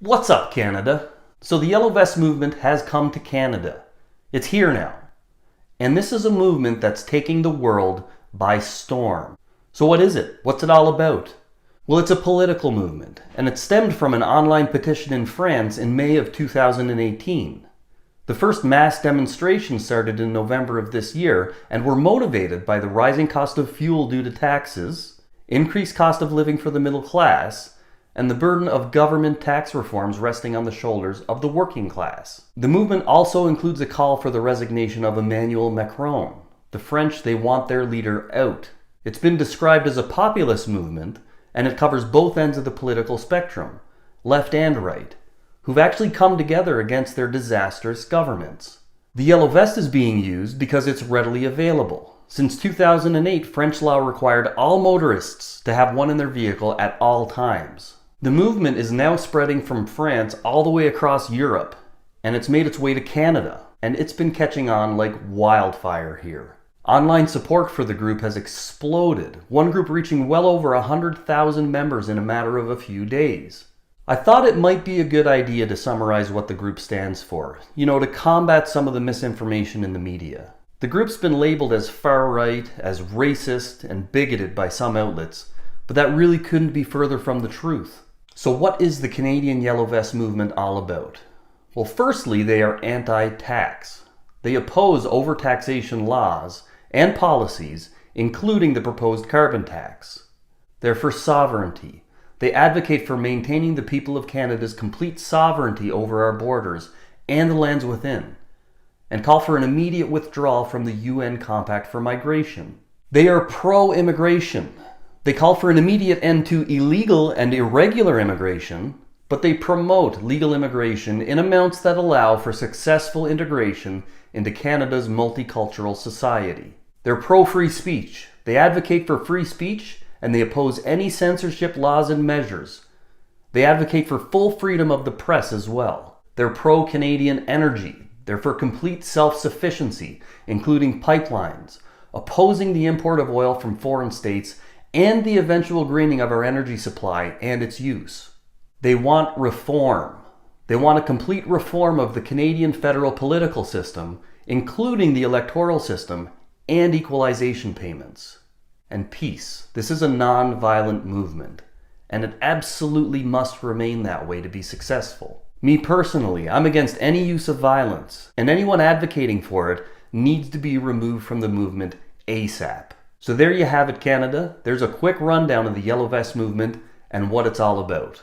What's up, Canada? So the Yellow Vest movement has come to Canada. It's here now. And this is a movement that's taking the world by storm. So what is it? What's it all about? Well, it's a political movement, and it stemmed from an online petition in France in May of 2018. The first mass demonstrations started in November of this year and were motivated by the rising cost of fuel due to taxes, increased cost of living for the middle class, and the burden of government tax reforms resting on the shoulders of the working class. The movement also includes a call for the resignation of Emmanuel Macron. The French, they want their leader out. It's been described as a populist movement, and it covers both ends of the political spectrum, left and right, who've actually come together against their disastrous governments. The Yellow Vest is being used because it's readily available. Since 2008, French law required all motorists to have one in their vehicle at all times. The movement is now spreading from France all the way across Europe, and it's made its way to Canada, and it's been catching on like wildfire here. Online support for the group has exploded, one group reaching well over 100,000 members in a matter of a few days. I thought it might be a good idea to summarize what the group stands for, to combat some of the misinformation in the media. The group's been labeled as far-right, as racist, and bigoted by some outlets, but that really couldn't be further from the truth. So what is the Canadian Yellow Vest movement all about? Well, firstly, they are anti-tax. They oppose overtaxation laws and policies, including the proposed carbon tax. They're for sovereignty. They advocate for maintaining the people of Canada's complete sovereignty over our borders and the lands within, and call for an immediate withdrawal from the UN Compact for Migration. They are pro-immigration. They call for an immediate end to illegal and irregular immigration, but they promote legal immigration in amounts that allow for successful integration into Canada's multicultural society. They're pro-free speech. They advocate for free speech, and they oppose any censorship laws and measures. They advocate for full freedom of the press as well. They're pro-Canadian energy. They're for complete self-sufficiency, including pipelines, opposing the import of oil from foreign states, and the eventual greening of our energy supply and its use. They want reform. They want a complete reform of the Canadian federal political system, including the electoral system and equalization payments. And peace. This is a non-violent movement, and it absolutely must remain that way to be successful. Me personally, I'm against any use of violence, and anyone advocating for it needs to be removed from the movement ASAP. So there you have it, Canada. There's a quick rundown of the Yellow Vest movement and what it's all about.